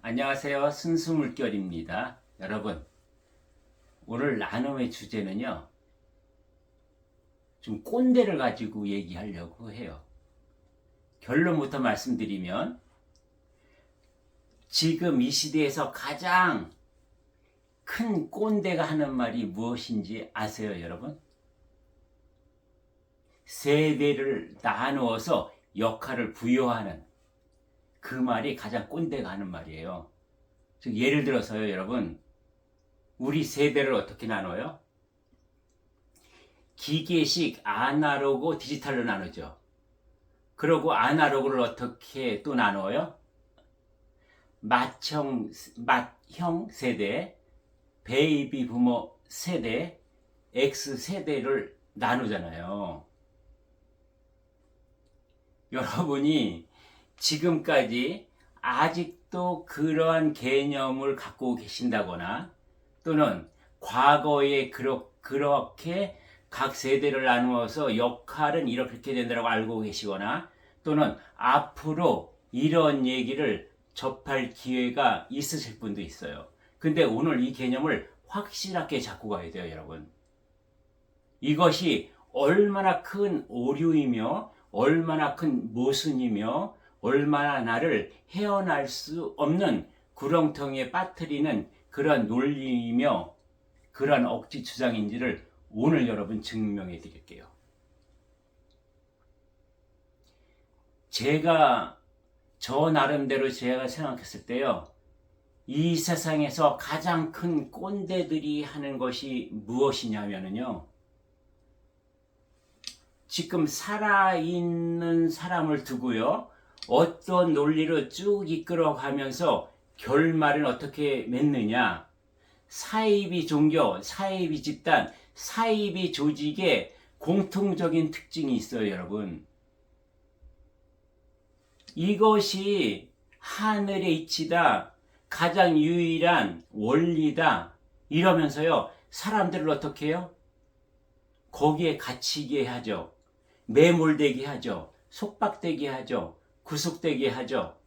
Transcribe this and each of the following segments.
안녕하세요. 순수물결입니다. 여러분, 오늘 나눔의 주제는요, 좀 꼰대를 가지고 얘기하려고 해요. 결론부터 말씀드리면, 지금 이 시대에서 가장 큰 꼰대가 하는 말이 무엇인지 아세요, 여러분? 세대를 나누어서 역할을 부여하는 그 말이 가장 꼰대가 하는 말이에요. 즉 예를 들어서요, 여러분, 우리 세대를 어떻게 나눠요? 기계식 아날로그 디지털로 나누죠. 그리고 아날로그를 어떻게 또 나눠요? 맏형 세대, 베이비 부모 세대, X 세대를 나누잖아요. 여러분이 지금까지 아직도 그러한 개념을 갖고 계신다거나 또는 과거에 그렇게 각 세대를 나누어서 역할은 이렇게 된다고 알고 계시거나 또는 앞으로 이런 얘기를 접할 기회가 있으실 분도 있어요. 근데 오늘 이 개념을 확실하게 잡고 가야 돼요, 여러분. 이것이 얼마나 큰 오류이며 얼마나 큰 모순이며 얼마나 나를 헤어날 수 없는 구렁텅이에 빠뜨리는 그런 논리이며 그런 억지 주장인지를 오늘 여러분 증명해 드릴게요. 저 나름대로 제가 생각했을 때요, 이 세상에서 가장 큰 꼰대들이 하는 것이 무엇이냐면요, 지금 살아있는 사람을 두고요, 어떤 논리로 쭉 이끌어가면서 결말은 어떻게 맺느냐. 사이비 종교, 사이비 집단, 사이비 조직의 공통적인 특징이 있어요, 여러분. 이것이 하늘의 이치다, 가장 유일한 원리다, 이러면서요, 사람들을 어떻게 해요? 거기에 갇히게 하죠. 매몰되게 하죠. 속박되게 하죠. 구속되게 하죠.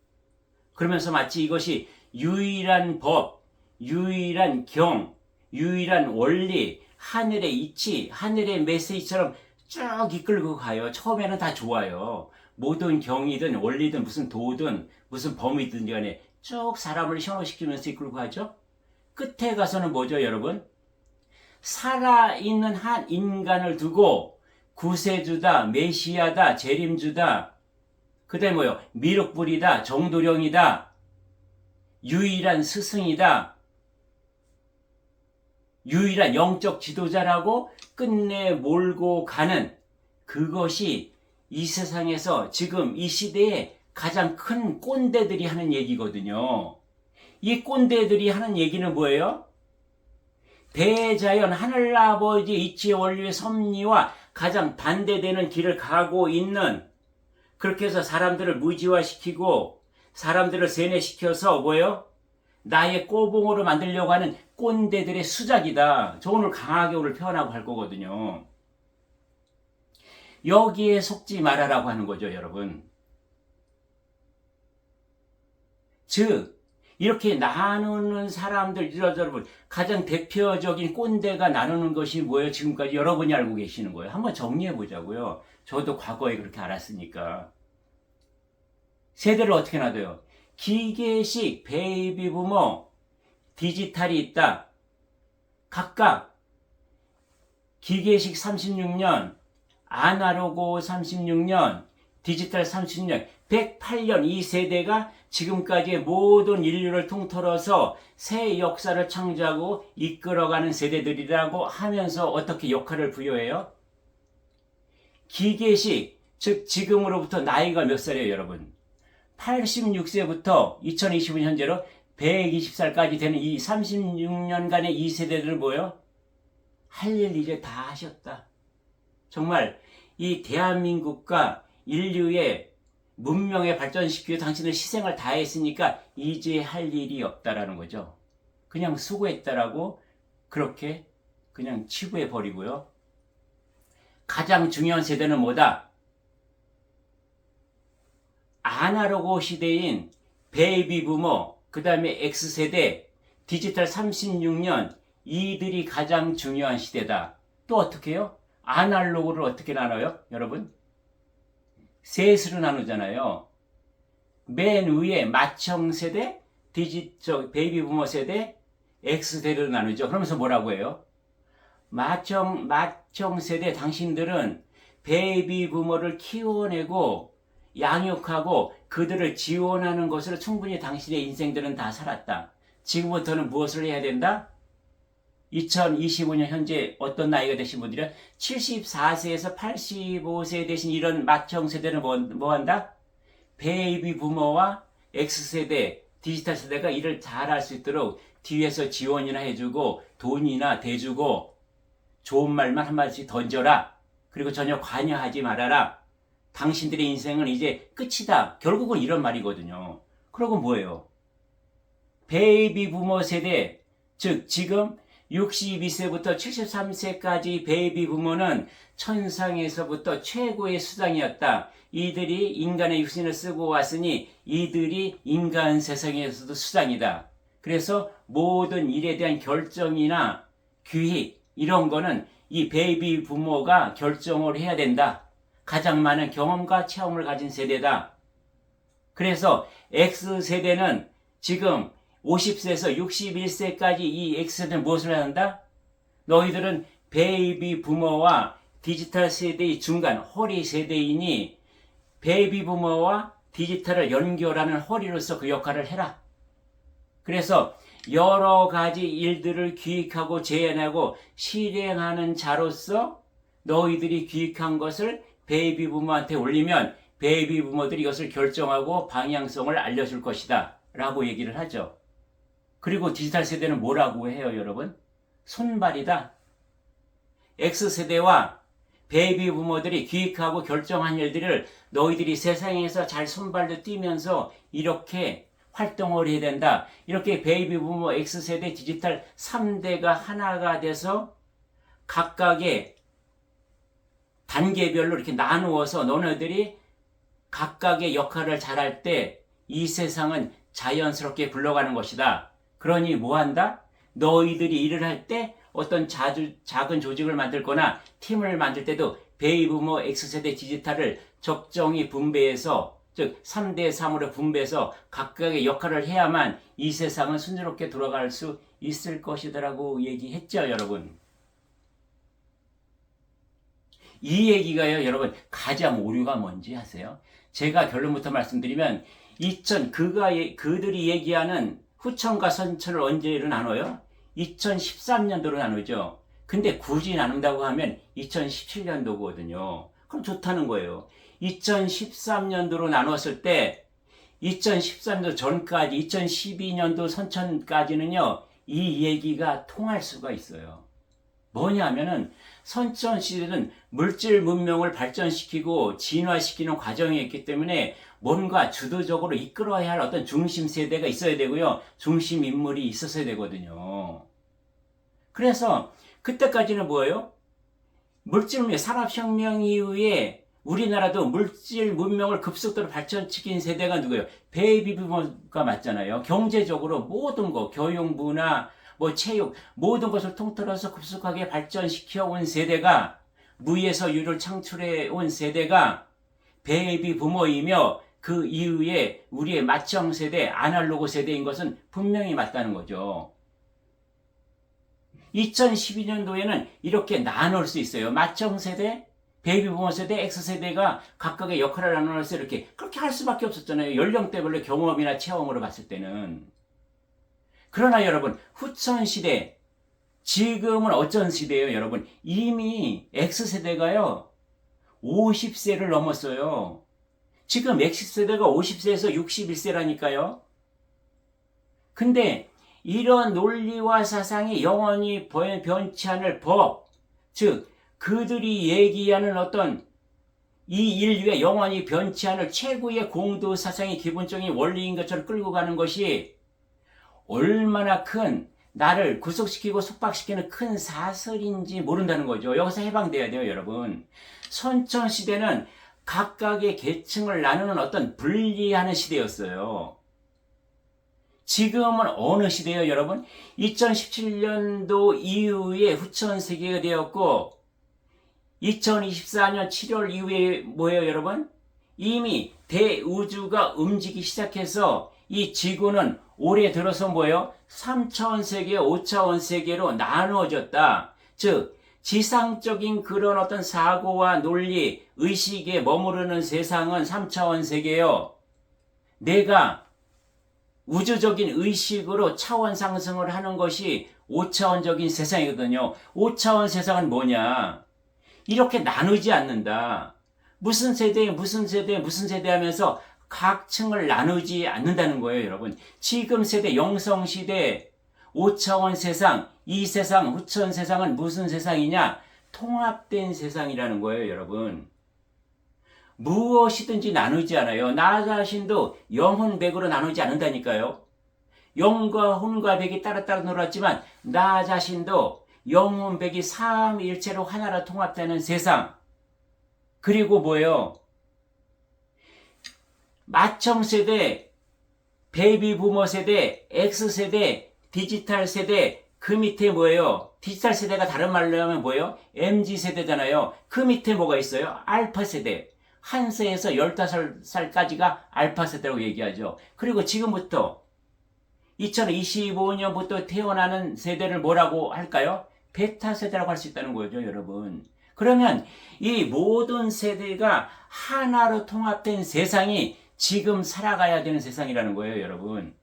그러면서 마치 이것이 유일한 법, 유일한 경, 유일한 원리, 하늘의 이치, 하늘의 메시지처럼 쭉 이끌고 가요. 처음에는 다 좋아요. 모든 경이든 원리든 무슨 도든 무슨 범위든 간에 쭉 사람을 현혹시키면서 이끌고 가죠. 끝에 가서는 뭐죠, 여러분? 살아있는 한 인간을 두고 구세주다, 메시아다, 재림주다, 그 다음에 뭐요? 미륵불이다, 정도령이다, 유일한 스승이다, 유일한 영적 지도자라고 끝내 몰고 가는 그것이 이 세상에서 지금 이 시대에 가장 큰 꼰대들이 하는 얘기거든요. 이 꼰대들이 하는 얘기는 뭐예요? 대자연 하늘아버지 이치의 원리의 섭리와 가장 반대되는 길을 가고 있는, 그렇게 해서 사람들을 무지화시키고 사람들을 세뇌시켜서 뭐예요? 나의 꼬봉으로 만들려고 하는 꼰대들의 수작이다. 저 오늘 강하게 오늘 표현하고 할 거거든요. 여기에 속지 말아라고 하는 거죠, 여러분. 즉 이렇게 나누는 사람들, 여러분, 가장 대표적인 꼰대가 나누는 것이 뭐예요? 지금까지 여러분이 알고 계시는 거예요. 한번 정리해 보자고요. 저도 과거에 그렇게 알았으니까. 세대를 어떻게 나눠요? 기계식, 베이비 부모, 디지털이 있다. 각각 기계식 36년, 아날로그 36년, 디지털 36년, 108년 이 세대가 지금까지의 모든 인류를 통틀어서 새 역사를 창조하고 이끌어가는 세대들이라고 하면서 어떻게 역할을 부여해요? 기계식, 즉 지금으로부터 나이가 몇 살이에요, 여러분? 86세부터 2025년 현재로 120살까지 되는 이 36년간의 이 세대들을 뭐예요? 할 일 이제 다 하셨다. 정말 이 대한민국과 인류의 문명에 발전시키고 당신의 희생을 다했으니까 이제 할 일이 없다라는 거죠. 그냥 수고했다라고 그렇게 그냥 치부해 버리고요. 가장 중요한 세대는 뭐다? 아날로그 시대인 베이비 부모, 그 다음에 X세대, 디지털 36년, 이들이 가장 중요한 시대다. 또 어떻게 해요? 아날로그를 어떻게 나눠요? 여러분? 셋으로 나누잖아요. 맨 위에 맏형세대, 베이비 부머 세대, X세대로 나누죠. 그러면서 뭐라고 해요? 맏형세대 당신들은 베이비 부머를 키워내고 양육하고 그들을 지원하는 것으로 충분히 당신의 인생들은 다 살았다. 지금부터는 무엇을 해야 된다? 2025년 현재 어떤 나이가 되신 분들은 74세에서 85세 되신 이런 맏형 세대는 뭐 한다? 베이비 부머와 X세대, 디지털 세대가 일을 잘할 수 있도록 뒤에서 지원이나 해주고 돈이나 대주고 좋은 말만 한마디씩 던져라. 그리고 전혀 관여하지 말아라. 당신들의 인생은 이제 끝이다. 결국은 이런 말이거든요. 그러고 뭐예요? 베이비 부머 세대, 즉 지금 62세부터 73세까지 베이비 부머는 천상에서부터 최고의 수장이었다. 이들이 인간의 육신을 쓰고 왔으니 이들이 인간 세상에서도 수장이다. 그래서 모든 일에 대한 결정이나 규칙 이런 거는 이 베이비 부모가 결정을 해야 된다. 가장 많은 경험과 체험을 가진 세대다. 그래서 X세대는 지금 50세에서 61세까지 이 X세대는 무엇을 한다? 너희들은 베이비 부모와 디지털 세대의 중간 허리 세대이니 베이비 부모와 디지털을 연결하는 허리로서 그 역할을 해라. 그래서 여러 가지 일들을 기획하고 제안하고 실행하는 자로서 너희들이 기획한 것을 베이비 부모한테 올리면 베이비 부모들이 이것을 결정하고 방향성을 알려줄 것이다 라고 얘기를 하죠. 그리고 디지털 세대는 뭐라고 해요, 여러분? 손발이다. X세대와 베이비 부모들이 기획하고 결정한 일들을 너희들이 세상에서 잘 손발도 뛰면서 이렇게 활동을 해야 된다. 이렇게 베이비 부모 X세대 디지털 3대가 하나가 돼서 각각의 단계별로 이렇게 나누어서 너네들이 각각의 역할을 잘할 때 이 세상은 자연스럽게 굴러가는 것이다. 그러니 뭐 한다? 너희들이 일을 할 때 어떤 작은 조직을 만들거나 팀을 만들 때도 베이비 부모 X세대 디지털을 적정히 분배해서 즉 3대 3으로 분배해서 각각의 역할을 해야만 이 세상은 순조롭게 돌아갈 수 있을 것이더라고 얘기했죠, 여러분. 이 얘기가요, 여러분, 가장 오류가 뭔지 아세요? 제가 결론부터 말씀드리면 그들이 얘기하는 후천과 선천을 언제로 나눠요? 2013년도로 나누죠. 근데 굳이 나눈다고 하면 2017년도거든요. 그럼 좋다는 거예요. 2013년도로 나눴을 때 2013년도 전까지 2012년도 선천까지는요. 이 얘기가 통할 수가 있어요. 뭐냐면은 선천 시대는 물질 문명을 발전시키고 진화시키는 과정이었기 때문에 뭔가 주도적으로 이끌어야 할 어떤 중심 세대가 있어야 되고요. 중심 인물이 있었어야 되거든요. 그래서 그때까지는 뭐예요? 물질 문명, 산업혁명 이후에 우리나라도 물질 문명을 급속도로 발전시킨 세대가 누구예요? 베이비 부모가 맞잖아요. 경제적으로 모든 거, 교육, 문화, 체육, 모든 것을 통틀어서 급속하게 발전시켜 온 세대가 무에서 유를 창출해 온 세대가 베이비 부모이며 그 이후에 우리의 맏형 세대, 아날로그 세대인 것은 분명히 맞다는 거죠. 2012년도에는 이렇게 나눌 수 있어요. 맏형 세대, 베이비 부모 세대, X세대가 각각의 역할을 나눠서 이렇게 그렇게 할 수밖에 없었잖아요. 연령대별로 경험이나 체험으로 봤을 때는. 그러나 여러분, 후천 시대, 지금은 어쩐 시대예요, 여러분? 이미 X세대가요, 50세를 넘었어요. 지금 X세대가 50세에서 61세라니까요. 근데 이런 논리와 사상이 영원히 변치 않을 법, 즉 그들이 얘기하는 어떤 이 인류의 영원히 변치 않을 최고의 공도 사상이 기본적인 원리인 것처럼 끌고 가는 것이 얼마나 큰 나를 구속시키고 속박시키는 큰 사설인지 모른다는 거죠. 여기서 해방돼야 돼요, 여러분. 선천시대는 각각의 계층을 나누는 어떤 분리하는 시대였어요. 지금은 어느 시대예요, 여러분? 2017년도 이후에 후천세계가 되었고 2024년 7월 이후에 뭐예요, 여러분? 이미 대우주가 움직이기 시작해서 이 지구는 올해 들어서 뭐예요? 3차원 세계, 5차원 세계로 나누어졌다. 즉 지상적인 그런 어떤 사고와 논리, 의식에 머무르는 세상은 3차원 세계요. 내가 우주적인 의식으로 차원 상승을 하는 것이 5차원적인 세상이거든요. 5차원 세상은 뭐냐? 이렇게 나누지 않는다. 무슨 세대, 무슨 세대, 무슨 세대 하면서 각 층을 나누지 않는다는 거예요, 여러분. 지금 세대, 영성시대, 5차원 세상, 이 세상, 후천 세상은 무슨 세상이냐? 통합된 세상이라는 거예요, 여러분. 무엇이든지 나누지 않아요. 나 자신도 영혼 백으로 나누지 않는다니까요. 영과 혼과 백이 따로따로 놀았지만 나 자신도 영혼 백이 삼위일체로 하나로 통합되는 세상. 그리고 뭐예요? 마청세대, 베이비부머 세대, X세대, 디지털 세대, 그 밑에 뭐예요? 디지털 세대가 다른 말로 하면 뭐예요? MZ세대잖아요. 그 밑에 뭐가 있어요? 알파세대. 한 세에서 15살까지가 알파세대라고 얘기하죠. 그리고 지금부터 2025년부터 태어나는 세대를 뭐라고 할까요? 베타세대라고 할 수 있다는 거죠, 여러분. 그러면 이 모든 세대가 하나로 통합된 세상이 지금 살아가야 되는 세상이라는 거예요, 여러분.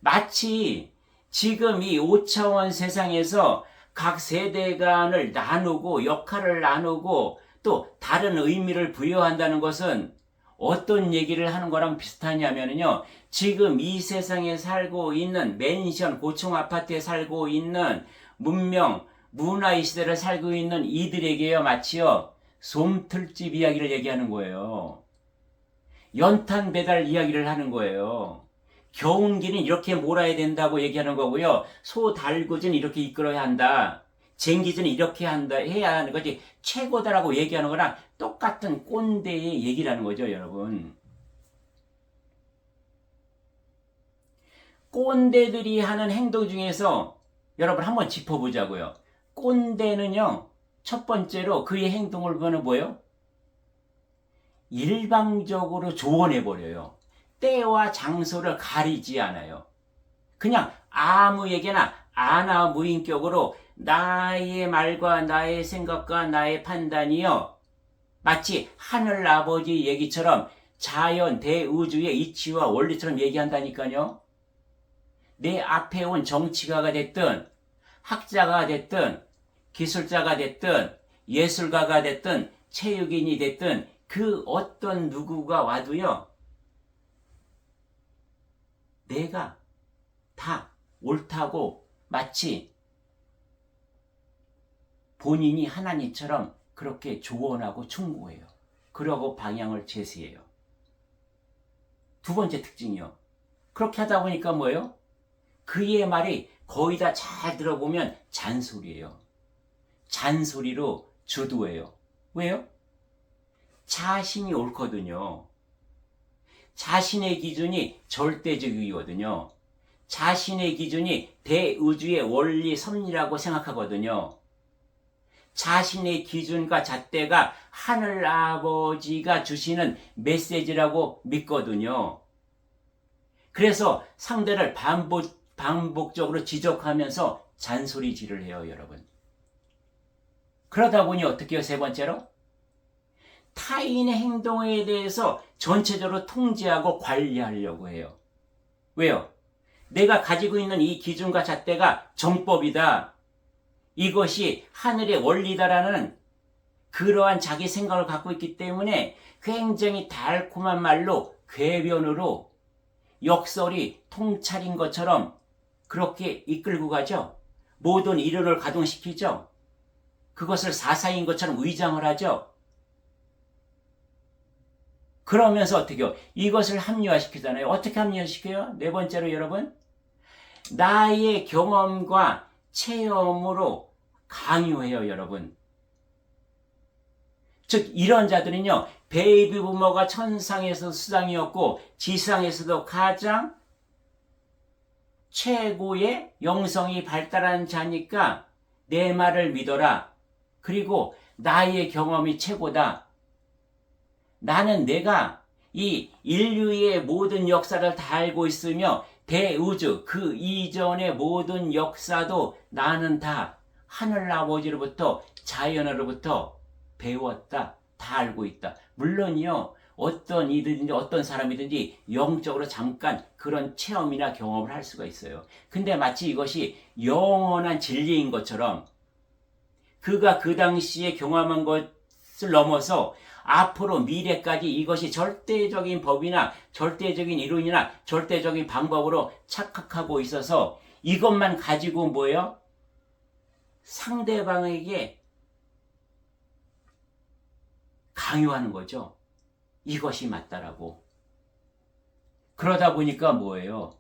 마치 지금 이 5차원 세상에서 각 세대 간을 나누고 역할을 나누고 또 다른 의미를 부여한다는 것은 어떤 얘기를 하는 거랑 비슷하냐면요. 지금 이 세상에 살고 있는 맨션, 고층 아파트에 살고 있는 문명, 문화의 시대를 살고 있는 이들에게요, 마치요, 솜틀집 이야기를 얘기하는 거예요. 연탄 배달 이야기를 하는 거예요. 경운기는 이렇게 몰아야 된다고 얘기하는 거고요. 소 달구지는 이렇게 이끌어야 한다. 쟁기지는 이렇게 한다, 해야 하는 거지. 최고다라고 얘기하는 거랑 똑같은 꼰대의 얘기라는 거죠, 여러분. 꼰대들이 하는 행동 중에서 여러분 한번 짚어보자고요. 꼰대는요, 첫 번째로 그의 행동을 보면 뭐예요? 일방적으로 조언해버려요. 때와 장소를 가리지 않아요. 그냥 아무에게나 아나무인격으로 나의 말과 나의 생각과 나의 판단이요, 마치 하늘 아버지 얘기처럼 자연 대우주의 이치와 원리처럼 얘기한다니까요. 내 앞에 온 정치가가 됐든 학자가 됐든 기술자가 됐든 예술가가 됐든 체육인이 됐든 그 어떤 누구가 와도요, 내가 다 옳다고 마치 본인이 하나님처럼 그렇게 조언하고 충고해요. 그러고 방향을 제시해요. 두 번째 특징이요. 그렇게 하다 보니까 뭐예요? 그의 말이 거의 다 잘 들어보면 잔소리예요. 잔소리로 주도해요. 왜요? 자신이 옳거든요. 자신의 기준이 절대적이거든요. 자신의 기준이 대우주의 원리 섭리라고 생각하거든요. 자신의 기준과 잣대가 하늘 아버지가 주시는 메시지라고 믿거든요. 그래서 상대를 반복적으로 지적하면서 잔소리질을 해요, 여러분. 그러다 보니 어떻게 해요? 세 번째로, 타인의 행동에 대해서 전체적으로 통제하고 관리하려고 해요. 왜요? 내가 가지고 있는 이 기준과 잣대가 정법이다, 이것이 하늘의 원리다라는 그러한 자기 생각을 갖고 있기 때문에 굉장히 달콤한 말로, 궤변으로 역설이 통찰인 것처럼 그렇게 이끌고 가죠. 모든 이론을 가동시키죠. 그것을 사사인 것처럼 의장을 하죠. 그러면서 어떻게 해요? 이것을 합리화시키잖아요. 어떻게 합리화시켜요? 네 번째로 여러분, 나의 경험과 체험으로 강요해요, 여러분. 즉 이런 자들은요, 베이비 부모가 천상에서 수상이었고 지상에서도 가장 최고의 영성이 발달한 자니까 내 말을 믿어라. 그리고 나의 경험이 최고다. 나는 내가 이 인류의 모든 역사를 다 알고 있으며 대우주 그 이전의 모든 역사도 나는 다 하늘 아버지로부터 자연으로부터 배웠다. 다 알고 있다. 물론요, 어떤 이든지 어떤 사람이든지 영적으로 잠깐 그런 체험이나 경험을 할 수가 있어요. 근데 마치 이것이 영원한 진리인 것처럼 그가 그 당시에 경험한 것을 넘어서 앞으로 미래까지 이것이 절대적인 법이나 절대적인 이론이나 절대적인 방법으로 착각하고 있어서 이것만 가지고 뭐예요? 상대방에게 강요하는 거죠. 이것이 맞다라고. 그러다 보니까 뭐예요?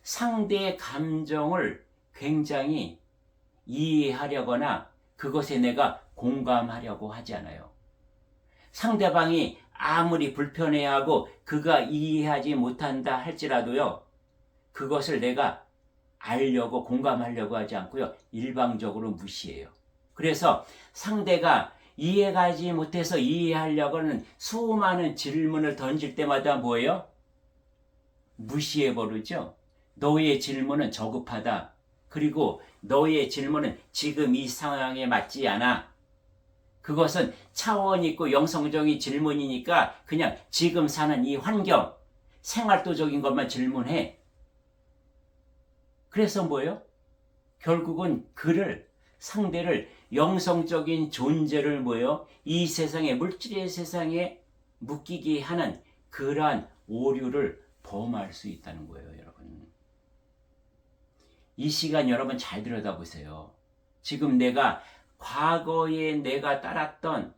상대의 감정을 굉장히 이해하려거나 그것에 내가 공감하려고 하지 않아요. 상대방이 아무리 불편해하고 그가 이해하지 못한다 할지라도요, 그것을 내가 알려고 공감하려고 하지 않고요, 일방적으로 무시해요. 그래서 상대가 이해가지 못해서 이해하려고는 수많은 질문을 던질 때마다 뭐예요? 무시해버리죠. 너의 질문은 저급하다. 그리고 너의 질문은 지금 이 상황에 맞지 않아. 그것은 차원 있고 영성적인 질문이니까 그냥 지금 사는 이 환경, 생활도적인 것만 질문해. 그래서 뭐예요? 결국은 상대를 영성적인 존재를 뭐예요? 이 세상에, 물질의 세상에 묶이게 하는 그러한 오류를 범할 수 있다는 거예요, 여러분. 이 시간 여러분 잘 들여다보세요. 지금 과거에 내가 따랐던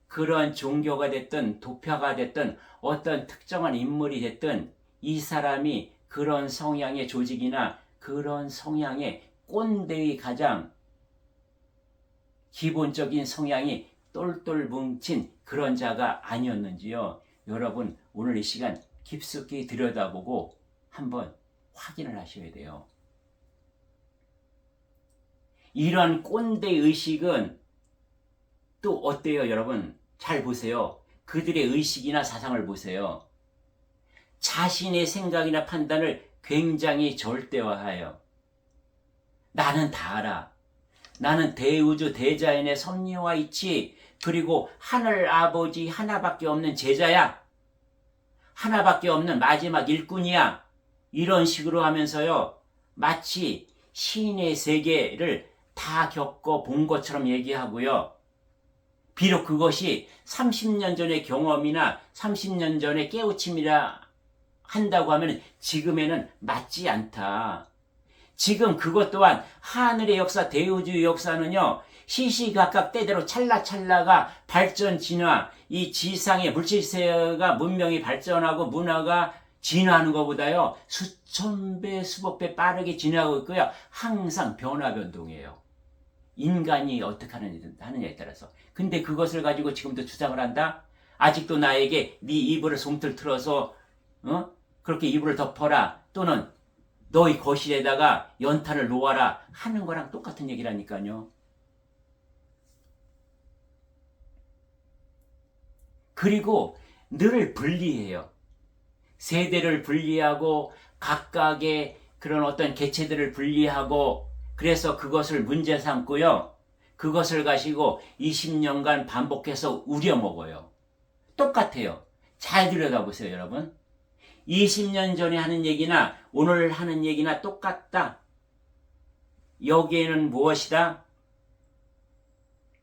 그런 종교가 됐든 도표가 됐든 어떤 특정한 인물이 됐든 이 사람이 그런 성향의 조직이나 그런 성향의 꼰대의 가장 기본적인 성향이 똘똘 뭉친 그런 자가 아니었는지요. 여러분 오늘 이 시간 깊숙이 들여다보고 한번 확인을 하셔야 돼요. 이런 꼰대 의식은 또 어때요, 여러분? 잘 보세요. 그들의 의식이나 사상을 보세요. 자신의 생각이나 판단을 굉장히 절대화해요. 나는 다 알아. 나는 대우주 대자연의 섭리와 이치, 그리고 하늘 아버지 하나밖에 없는 제자야. 하나밖에 없는 마지막 일꾼이야. 이런 식으로 하면서요, 마치 신의 세계를 다 겪어 본 것처럼 얘기하고요. 비록 그것이 30년 전의 경험이나 30년 전의 깨우침이라 한다고 하면 지금에는 맞지 않다. 지금 그것 또한 하늘의 역사, 대우주의 역사는요, 시시각각 때대로 찰나찰나가 발전, 진화, 이 지상의 물질세가 문명이 발전하고 문화가 진화하는 것보다요, 수천 배, 수백 배 빠르게 진화하고 있고요. 항상 변화 변동이에요. 인간이 어떻게 하느냐에 따라서. 근데 그것을 가지고 지금도 주장을 한다? 아직도 나에게 네 이불을 솜틀 틀어서 그렇게 이불을 덮어라. 또는 너희 거실에다가 연탄을 놓아라 하는 거랑 똑같은 얘기라니까요. 그리고 늘 분리해요. 세대를 분리하고 각각의 그런 어떤 개체들을 분리하고 그래서 그것을 문제 삼고요. 그것을 가지고 20년간 반복해서 우려먹어요. 똑같아요. 잘 들여다보세요, 여러분. 20년 전에 하는 얘기나 오늘 하는 얘기나 똑같다. 여기에는 무엇이다?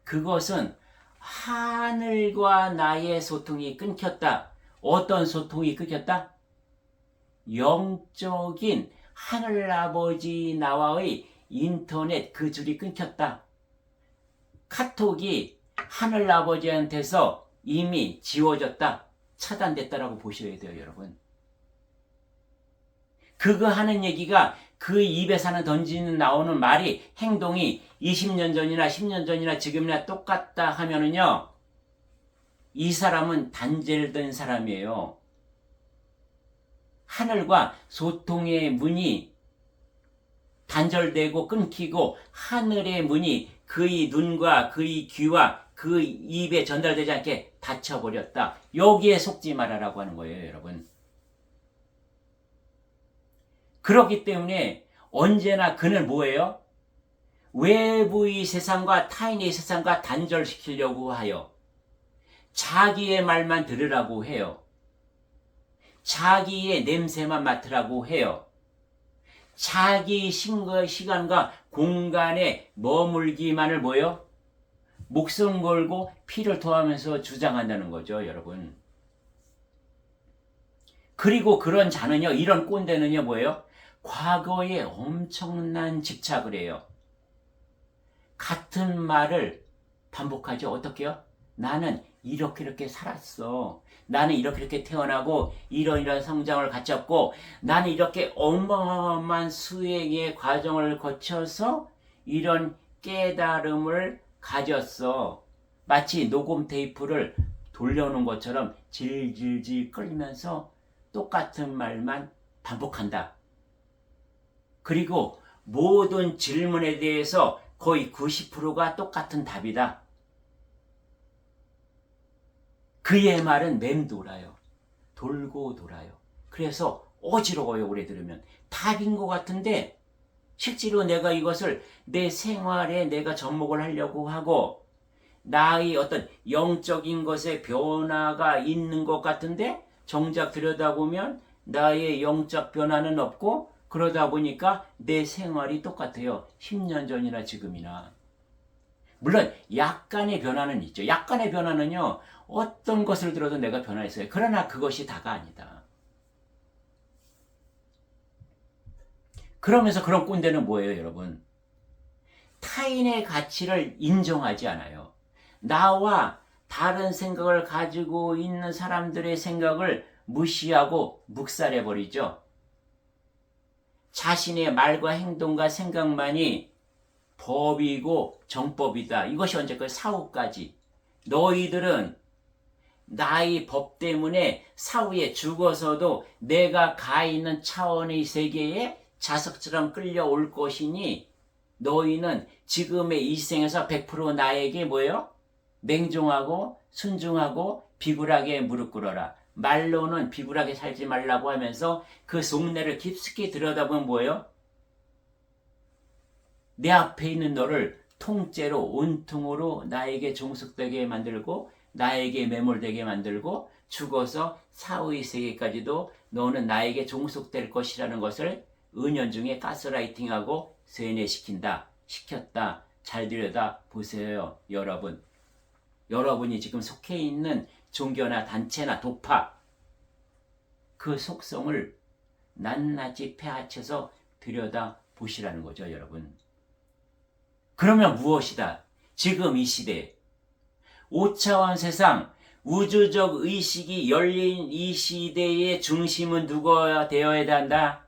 그것은 하늘과 나의 소통이 끊겼다. 어떤 소통이 끊겼다? 영적인 하늘아버지 나와의 인터넷 그 줄이 끊겼다. 카톡이 하늘아버지한테서 이미 지워졌다. 차단됐다라고 보셔야 돼요, 여러분. 그거 하는 얘기가 그 입에서는 던지는 나오는 말이 행동이 20년 전이나 10년 전이나 지금이나 똑같다 하면은요, 이 사람은 단절된 사람이에요. 하늘과 소통의 문이 단절되고 끊기고 하늘의 문이 그의 눈과 그의 귀와 그 입에 전달되지 않게 닫혀버렸다. 여기에 속지 말아라고 하는 거예요, 여러분. 그렇기 때문에 언제나 그는 뭐예요? 외부의 세상과 타인의 세상과 단절시키려고 하여 자기의 말만 들으라고 해요. 자기의 냄새만 맡으라고 해요. 자기 시간과 공간에 머물기만을 뭐요? 목숨 걸고 피를 토하면서 주장한다는 거죠, 여러분. 그리고 그런 자는요, 이런 꼰대는요, 뭐예요? 과거에 엄청난 집착을 해요. 같은 말을 반복하죠. 어떻게요? 나는 이렇게 살았어. 나는 이렇게 태어나고 이런 성장을 갖췄고 나는 이렇게 어마어마한 수행의 과정을 거쳐서 이런 깨달음을 가졌어. 마치 녹음 테이프를 돌려놓은 것처럼 질질질 끌면서 똑같은 말만 반복한다. 그리고 모든 질문에 대해서 거의 90%가 똑같은 답이다. 그의 말은 맴돌아요. 돌고 돌아요. 그래서 어지러워요, 오래 들으면. 답인 것 같은데 실제로 내가 이것을 내 생활에 내가 접목을 하려고 하고 나의 어떤 영적인 것에 변화가 있는 것 같은데 정작 들여다보면 나의 영적 변화는 없고 그러다 보니까 내 생활이 똑같아요. 10년 전이나 지금이나. 물론 약간의 변화는 있죠. 약간의 변화는요. 어떤 것을 들어도 내가 변화했어요. 그러나 그것이 다가 아니다. 그러면서 그런 꼰대는 뭐예요, 여러분? 타인의 가치를 인정하지 않아요. 나와 다른 생각을 가지고 있는 사람들의 생각을 무시하고 묵살해버리죠. 자신의 말과 행동과 생각만이 법이고 정법이다. 이것이 언제까지? 사후까지. 너희들은 나의 법 때문에 사후에 죽어서도 내가 가 있는 차원의 세계에 자석처럼 끌려올 것이니 너희는 지금의 이 생에서 100% 나에게 뭐예요? 맹종하고 순종하고 비굴하게 무릎 꿇어라. 말로는 비굴하게 살지 말라고 하면서 그 속내를 깊숙이 들여다보면 뭐예요? 내 앞에 있는 너를 통째로 온통으로 나에게 종속되게 만들고 나에게 매몰되게 만들고 죽어서 사후의 세계까지도 너는 나에게 종속될 것이라는 것을 은연중에 가스라이팅하고 세뇌시킨다. 시켰다. 잘 들여다 보세요, 여러분. 여러분이 지금 속해 있는 종교나 단체나 도파 그 속성을 낱낱이 패하쳐서 들여다 보시라는 거죠, 여러분. 그러면 무엇이다? 지금 이 시대 5차원 세상 우주적 의식이 열린 이 시대의 중심은 누가 되어야 한다?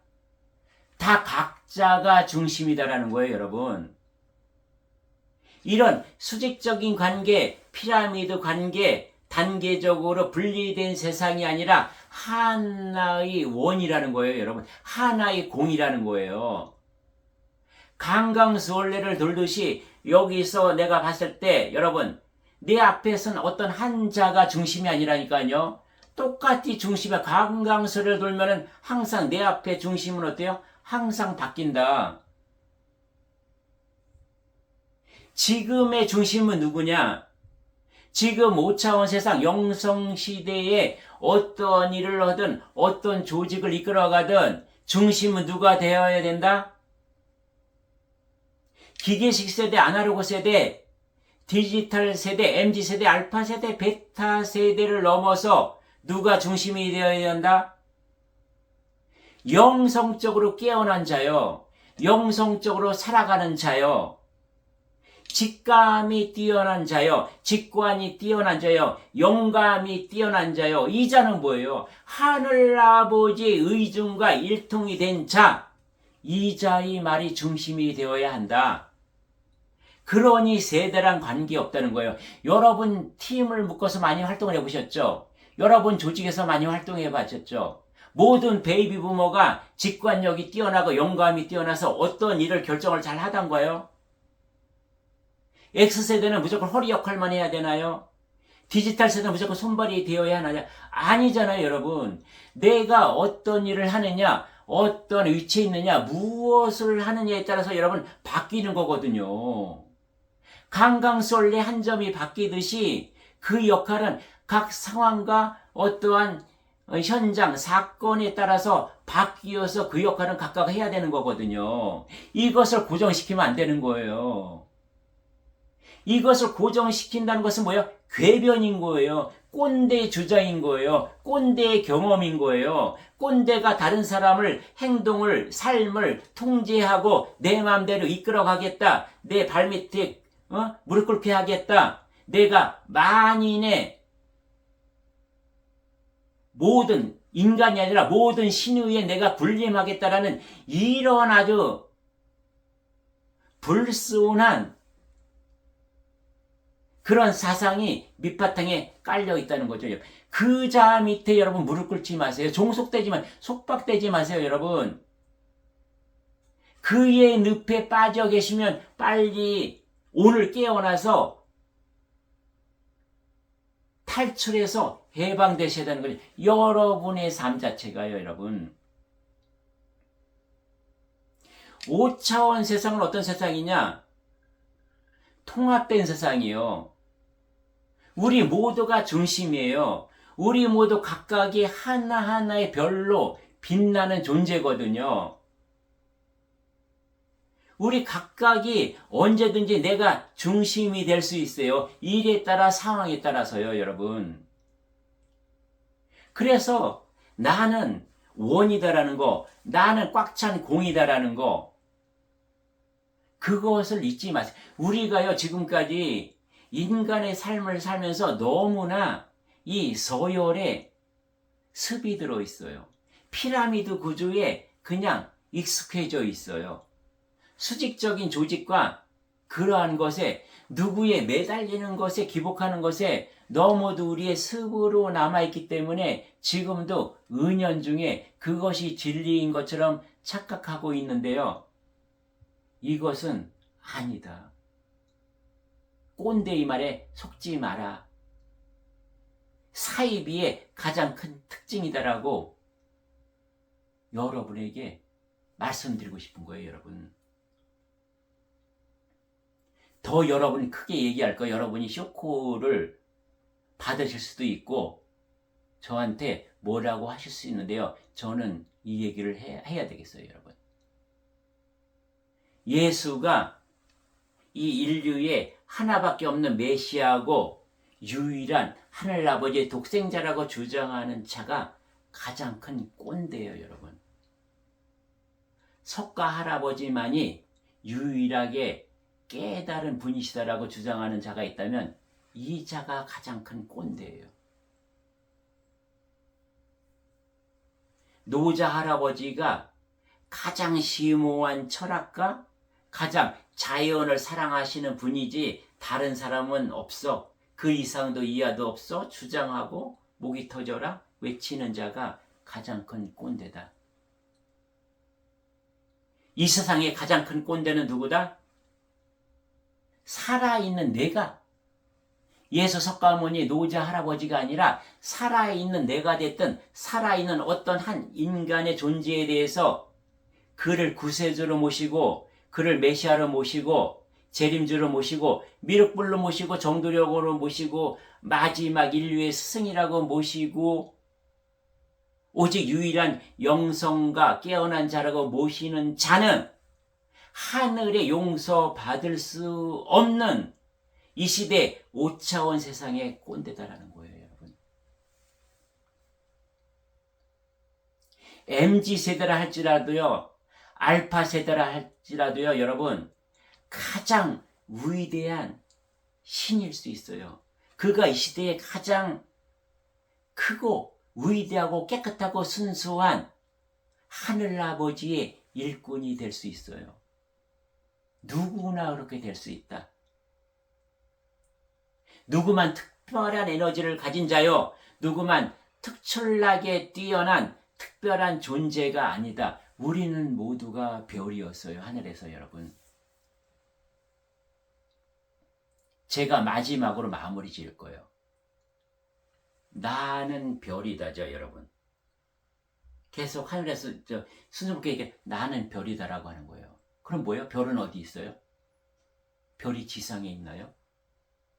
다 각자가 중심이다라는 거예요, 여러분. 이런 수직적인 관계, 피라미드 관계, 단계적으로 분리된 세상이 아니라 하나의 원이라는 거예요, 여러분. 하나의 공이라는 거예요. 강강수월래를 돌듯이 여기서 내가 봤을 때 여러분 내 앞에서는 어떤 한 자가 중심이 아니라니까요. 똑같이 중심에 강강수월래를 돌면은 항상 내 앞에 중심은 어때요? 항상 바뀐다. 지금의 중심은 누구냐? 지금 5차원 세상 영성시대에 어떤 일을 하든 어떤 조직을 이끌어가든 중심은 누가 되어야 된다? 기계식 세대, 아날로그 세대, 디지털 세대, MZ세대, 알파세대, 베타세대를 넘어서 누가 중심이 되어야 한다? 영성적으로 깨어난 자요. 영성적으로 살아가는 자요. 직감이 뛰어난 자요. 직관이 뛰어난 자요. 영감이 뛰어난 자요. 이 자는 뭐예요? 하늘아버지의 의중과 일통이 된 자. 이 자의 말이 중심이 되어야 한다. 그러니 세대랑 관계없다는 거예요. 여러분 팀을 묶어서 많이 활동을 해보셨죠? 여러분 조직에서 많이 활동해 봤었죠? 모든 베이비 부모가 직관력이 뛰어나고 영감이 뛰어나서 어떤 일을 결정을 잘 하던가요? X세대는 무조건 허리 역할만 해야 되나요? 디지털 세대는 무조건 손발이 되어야 하느냐? 아니잖아요, 여러분. 내가 어떤 일을 하느냐, 어떤 위치에 있느냐, 무엇을 하느냐에 따라서 여러분 바뀌는 거거든요. 강강술래 한 점이 바뀌듯이 그 역할은 각 상황과 어떠한 현장, 사건에 따라서 바뀌어서 그 역할은 각각 해야 되는 거거든요. 이것을 고정시키면 안 되는 거예요. 이것을 고정시킨다는 것은 뭐예요? 궤변인 거예요. 꼰대 주장인 거예요. 꼰대의 경험인 거예요. 꼰대가 다른 사람을 행동을, 삶을 통제하고 내 마음대로 이끌어가겠다. 내 발밑에 무릎 꿇게 하겠다. 내가 만인의 모든 인간이 아니라 모든 신의에 내가 군림하겠다라는 이런 아주 불순한 그런 사상이 밑바탕에 깔려 있다는 거죠. 그 자 밑에 여러분 무릎 꿇지 마세요. 속박되지 마세요, 여러분. 그의 늪에 빠져 계시면 빨리 오늘 깨어나서 탈출해서 해방되셔야 되는 거죠. 여러분의 삶 자체가요, 여러분. 5차원 세상은 어떤 세상이냐? 통합된 세상이요. 우리 모두가 중심이에요. 우리 모두 각각이 하나하나의 별로 빛나는 존재거든요. 우리 각각이 언제든지 내가 중심이 될 수 있어요. 일에 따라 상황에 따라서요, 여러분. 그래서 나는 원이다라는 거, 나는 꽉 찬 공이다라는 거, 그것을 잊지 마세요. 우리가요, 지금까지 인간의 삶을 살면서 너무나 이 서열에 습이 들어 있어요. 피라미드 구조에 그냥 익숙해져 있어요. 수직적인 조직과 그러한 것에 누구에 매달리는 것에 기복하는 것에 너무도 우리의 습으로 남아있기 때문에 지금도 은연중에 그것이 진리인 것처럼 착각하고 있는데요. 이것은 아니다. 꼰대의 말에 속지 마라. 사이비의 가장 큰 특징이다라고 여러분에게 말씀드리고 싶은 거예요, 여러분. 더 여러분이 크게 얘기할 거 여러분이 쇼크를 받으실 수도 있고 저한테 뭐라고 하실 수 있는데요. 저는 이 얘기를 해야 되겠어요, 여러분. 예수가 이 인류의 하나밖에 없는 메시아고 유일한 하늘아버지의 독생자라고 주장하는 자가 가장 큰 꼰대예요, 여러분. 석가 할아버지만이 유일하게 깨달은 분이시다라고 주장하는 자가 있다면 이 자가 가장 큰 꼰대예요. 노자 할아버지가 가장 심오한 철학가, 가장 자연을 사랑하시는 분이지 다른 사람은 없어. 그 이상도 이하도 없어 주장하고 목이 터져라 외치는 자가 가장 큰 꼰대다. 이 세상의 가장 큰 꼰대는 누구다? 살아있는 내가. 예수 석가모니 노자 할아버지가 아니라 살아있는 내가 됐든 살아있는 어떤 한 인간의 존재에 대해서 그를 구세주로 모시고 그를 메시아로 모시고 재림주로 모시고 미륵불로 모시고 정도력으로 모시고 마지막 인류의 스승이라고 모시고 오직 유일한 영성과 깨어난 자라고 모시는 자는 하늘의 용서받을 수 없는 이 시대 5차원 세상의 꼰대다라는 거예요, 여러분. MZ세대라 할지라도요, 알파세대라 할지라도요, 여러분, 가장 위대한 신일 수 있어요. 그가 이 시대에 가장 크고 위대하고 깨끗하고 순수한 하늘아버지의 일꾼이 될 수 있어요. 누구나 그렇게 될 수 있다. 누구만 특별한 에너지를 가진 자요. 누구만 특출나게 뛰어난 특별한 존재가 아니다. 우리는 모두가 별이었어요. 하늘에서 여러분. 제가 마지막으로 마무리 지을 거예요. 나는 별이다죠, 여러분. 계속 하늘에서 스님께 이게 나는 별이다라고 하는 거예요. 그럼 뭐예요? 별은 어디 있어요? 별이 지상에 있나요?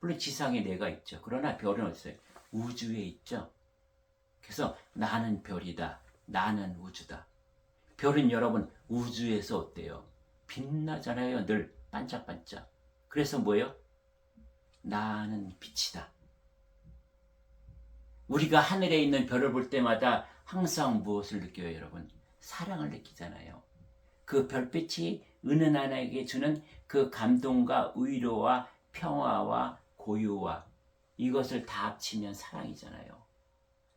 물론 지상에 내가 있죠. 그러나 별은 어디 있어요? 우주에 있죠. 그래서 나는 별이다. 나는 우주다. 별은 여러분 우주에서 어때요? 빛나잖아요. 늘 반짝반짝. 그래서 뭐예요? 나는 빛이다. 우리가 하늘에 있는 별을 볼 때마다 항상 무엇을 느껴요, 여러분? 사랑을 느끼잖아요. 그 별빛이 은은하게 주는 그 감동과 위로와 평화와 고요와 이것을 다 합치면 사랑이잖아요.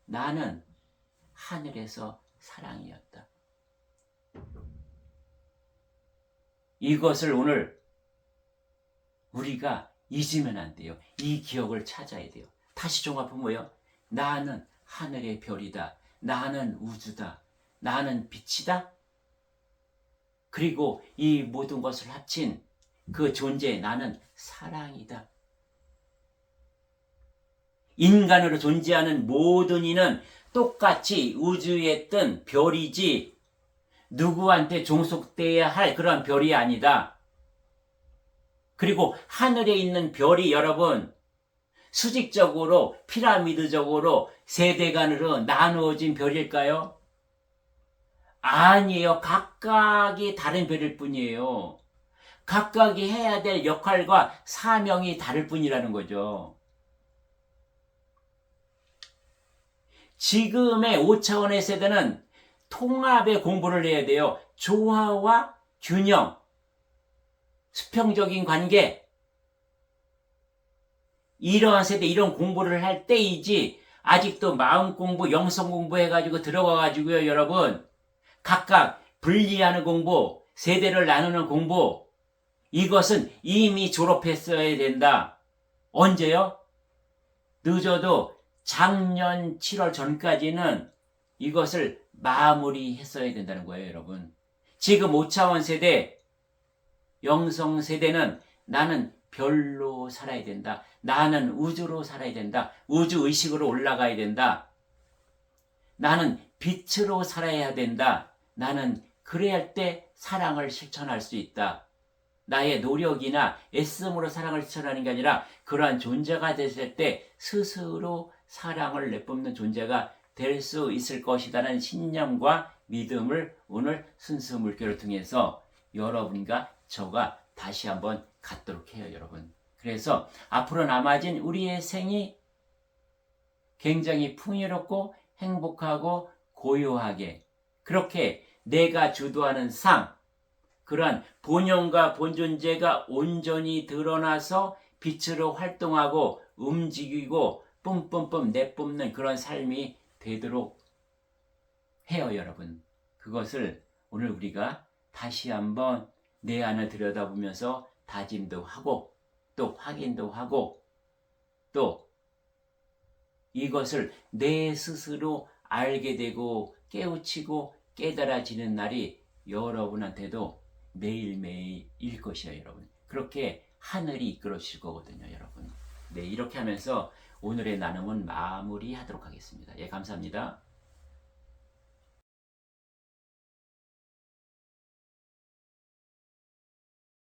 나는 하늘에서 사랑이었다. 이것을 오늘 우리가 잊으면 안 돼요. 이 기억을 찾아야 돼요. 다시 종합하면 뭐예요? 나는 하늘의 별이다. 나는 우주다. 나는 빛이다. 그리고 이 모든 것을 합친 그 존재 나는 사랑이다. 인간으로 존재하는 모든 이는 똑같이 우주에 뜬 별이지 누구한테 종속돼야 할 그런 별이 아니다. 그리고 하늘에 있는 별이 여러분 수직적으로 피라미드적으로 세대간으로 나누어진 별일까요? 아니에요. 각각이 다른 별일 뿐이에요. 각각이 해야 될 역할과 사명이 다를 뿐이라는 거죠. 지금의 5차원의 세대는 통합의 공부를 해야 돼요. 조화와 균형, 수평적인 관계. 이러한 세대, 이런 공부를 할 때이지 아직도 마음 공부, 영성 공부 해가지고 들어가가지고요, 여러분. 각각 분리하는 공부, 세대를 나누는 공부, 이것은 이미 졸업했어야 된다. 언제요? 늦어도 작년 7월 전까지는 이것을 마무리했어야 된다는 거예요, 여러분. 지금 5차원 세대, 영성 세대는 나는 별로 살아야 된다. 나는 우주로 살아야 된다. 우주 의식으로 올라가야 된다. 나는 빛으로 살아야 된다. 나는 그래야 할 때 사랑을 실천할 수 있다. 나의 노력이나 애씀으로 사랑을 실천하는 게 아니라 그러한 존재가 됐을 때 스스로 사랑을 내뿜는 존재가 될 수 있을 것이라는 신념과 믿음을 오늘 순수 물교를 통해서 여러분과 저가 다시 한번 갖도록 해요, 여러분. 그래서 앞으로 남아진 우리의 생이 굉장히 풍요롭고 행복하고 고요하게 그렇게 내가 주도하는 삶, 그러한 본연과 본존재가 온전히 드러나서 빛으로 활동하고 움직이고 뿜뿜뿜 내뿜는 그런 삶이 되도록 해요, 여러분. 그것을 오늘 우리가 다시 한번 내 안을 들여다보면서 다짐도 하고 또 확인도 하고 또 이것을 내 스스로 알게 되고 깨우치고 깨달아지는 날이 여러분한테도 매일매일일 것이에요, 여러분. 그렇게 하늘이 이끌어 주실 거거든요, 여러분. 네, 이렇게 하면서 오늘의 나눔은 마무리하도록 하겠습니다. 예, 감사합니다.